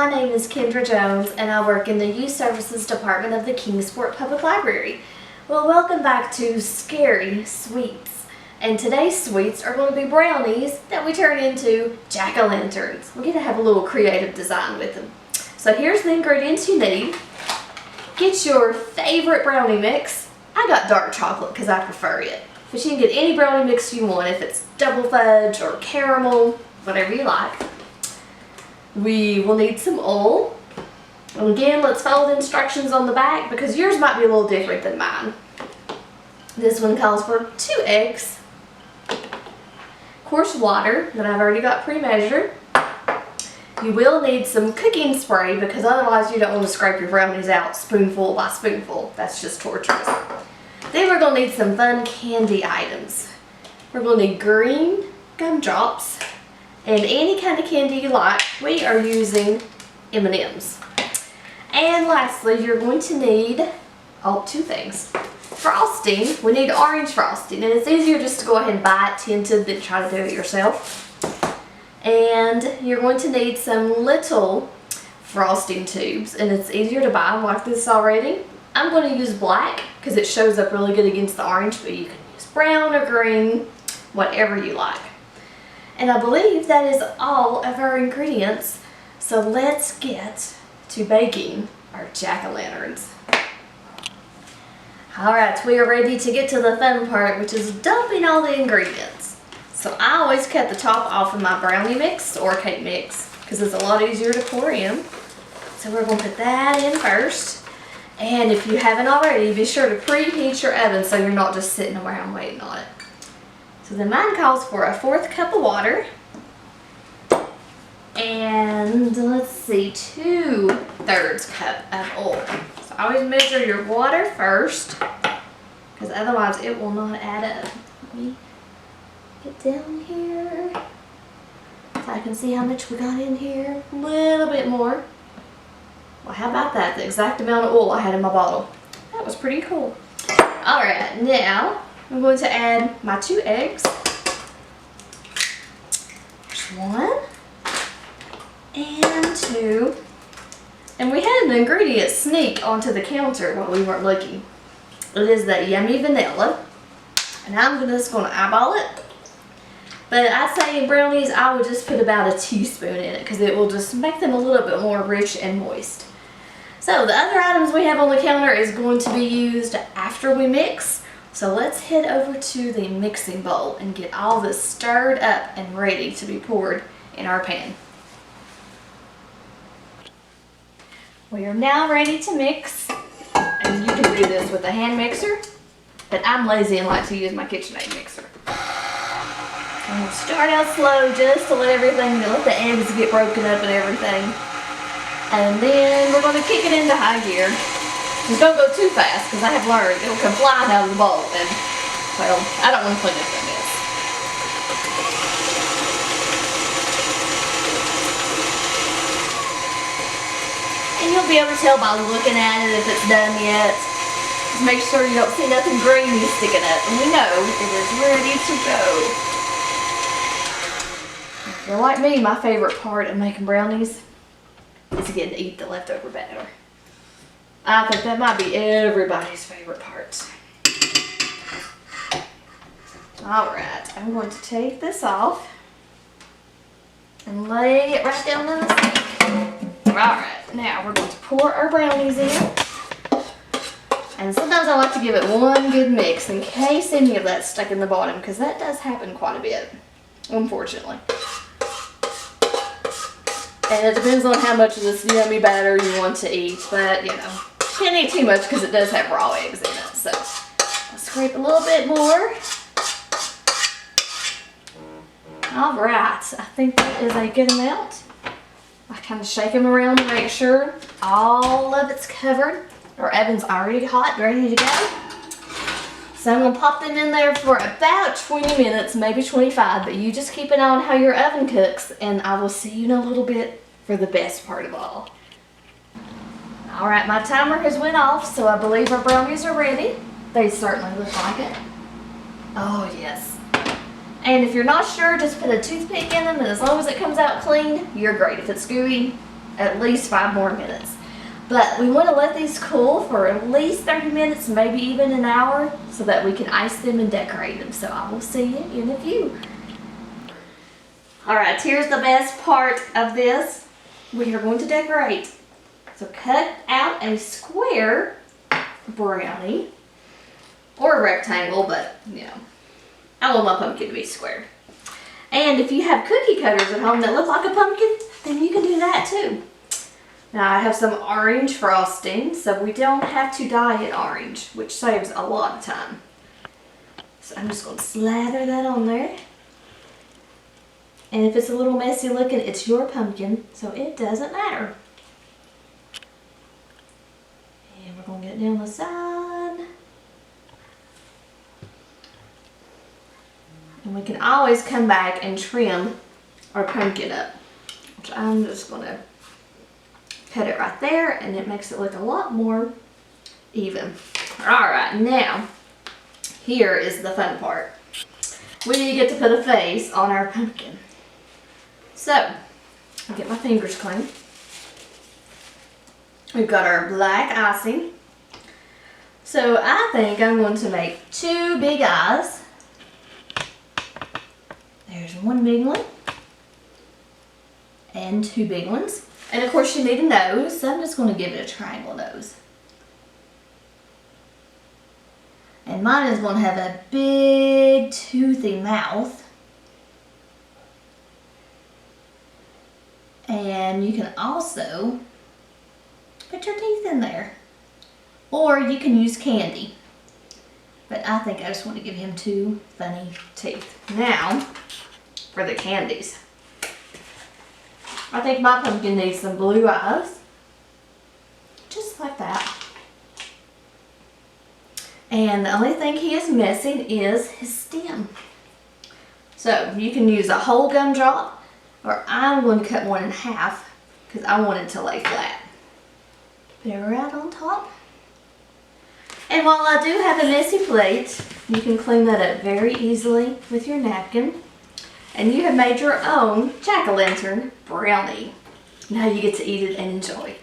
my name is Kendra Jones and I work in the Youth Services Department of the Kingsport Public Library. Well, welcome back to Scary Sweets. And today's sweets are going to be brownies that we turn into jack-o'-lanterns. We're going to have a little creative design with them. So here's the ingredients you need. Get your favorite brownie mix. I got dark chocolate because I prefer it. But you can get any brownie mix you want, if it's double fudge or caramel, whatever you like. We will need some oil. And again, let's follow the instructions on the back because yours might be a little different than mine. This one calls for 2 eggs, of course water that I've already got pre-measured. You will need some cooking spray because otherwise you don't want to scrape your brownies out spoonful by spoonful. That's just torturous. Then we're going to need some fun candy items. We're going to need green gumdrops and any kind of candy you like. We are using M&Ms. And lastly, you're going to need 2 things. Frosting. We need orange frosting, and it's easier just to go ahead and buy it tinted than try to do it yourself. And you're going to need some little frosting tubes, and it's easier to buy them like this already. I'm going to use black because it shows up really good against the orange, but you can use brown or green, whatever you like. And I believe that is all of our ingredients. So let's get to baking our jack-o'-lanterns. Alright, we are ready to get to the fun part, which is dumping all the ingredients. So I always cut the top off of my brownie mix or cake mix because it's a lot easier to pour in. So we're going to put that in first. And if you haven't already, be sure to preheat your oven so you're not just sitting around waiting on it. So then mine calls for a 1/4 cup of water. And let's see, 2/3 cup of oil. So always measure your water first because otherwise it will not add up. Let me get down here so I can see how much we got in here. A little bit more. Well, how about that? The exact amount of oil I had in my bottle. That was pretty cool. Alright, now I'm going to add my 2 eggs. There's 1 and 2. And we had an ingredient sneak onto the counter while we weren't looking. It is that yummy vanilla. And I'm just going to eyeball it. But I'd say in brownies, I would just put about a teaspoon in it because it will just make them a little bit more rich and moist. So the other items we have on the counter is going to be used after we mix. So let's head over to the mixing bowl and get all this stirred up and ready to be poured in our pan. We are now ready to mix, and you can do this with a hand mixer, but I'm lazy and like to use my KitchenAid mixer. And we'll start out slow just to let the eggs get broken up and everything. And then we're going to kick it into high gear. Just don't go too fast because I have learned it'll come flying out of the bowl and, well, I don't want to clean up that mess. And you'll be able to tell by looking at it if it's done yet. Just make sure you don't see nothing grainy sticking up. And we know it is ready to go. If you're like me, my favorite part of making brownies is getting to eat the leftover batter. I think that might be everybody's favorite part. Alright, I'm going to take this off and lay it right down in the sink. Alright, now we're going to pour our brownies in. And sometimes I like to give it one good mix in case any of that's stuck in the bottom because that does happen quite a bit, unfortunately. And it depends on how much of this yummy batter you want to eat, but you know, can't eat too much because it does have raw eggs in it. So I'll scrape a little bit more. Alright, I think that is a good amount. I kind of shake them around to make sure all of it's covered. Our oven's already hot, ready to go. So I'm going to pop them in there for about 20 minutes, maybe 25, but you just keep an eye on how your oven cooks, and I will see you in a little bit for the best part of all. Alright, my timer has went off, so I believe our brownies are ready. They certainly look like it. Oh yes. And if you're not sure, just put a toothpick in them, and as long as it comes out clean, you're great. If it's gooey, at least 5 more minutes. But we want to let these cool for at least 30 minutes, maybe even an hour, so that we can ice them and decorate them. So I will see you in a few. Alright, here's the best part of this. We are going to decorate. So cut out a square brownie, or a rectangle, but you know, I want my pumpkin to be square. And if you have cookie cutters at home that look like a pumpkin, then you can do that too. Now I have some orange frosting, so we don't have to dye it orange, which saves a lot of time. So I'm just going to slather that on there. And if it's a little messy looking, it's your pumpkin, so it doesn't matter. And we're going to get it down the side. And we can always come back and trim our pumpkin up. Which I'm just going to cut it right there, and it makes it look a lot more even. Alright, now, here is the fun part. We get to put a face on our pumpkin. So, I'll get my fingers clean. We've got our black icing. So I think I'm going to make 2 big eyes. There's one big one. And 2 big ones. And of course you need a nose, so I'm just going to give it a triangle nose. And mine is going to have a big toothy mouth. And you can also put your teeth in there. Or you can use candy. But I think I just want to give him 2 funny teeth. Now, for the candies. I think my pumpkin needs some blue eyes. Just like that. And the only thing he is missing is his stem. So you can use a whole gumdrop, or I'm going to cut one in half because I want it to lay flat. Put it right on top. And while I do have a messy plate, you can clean that up very easily with your napkin. And you have made your own Jack-o'-lantern brownie. Now you get to eat it and enjoy.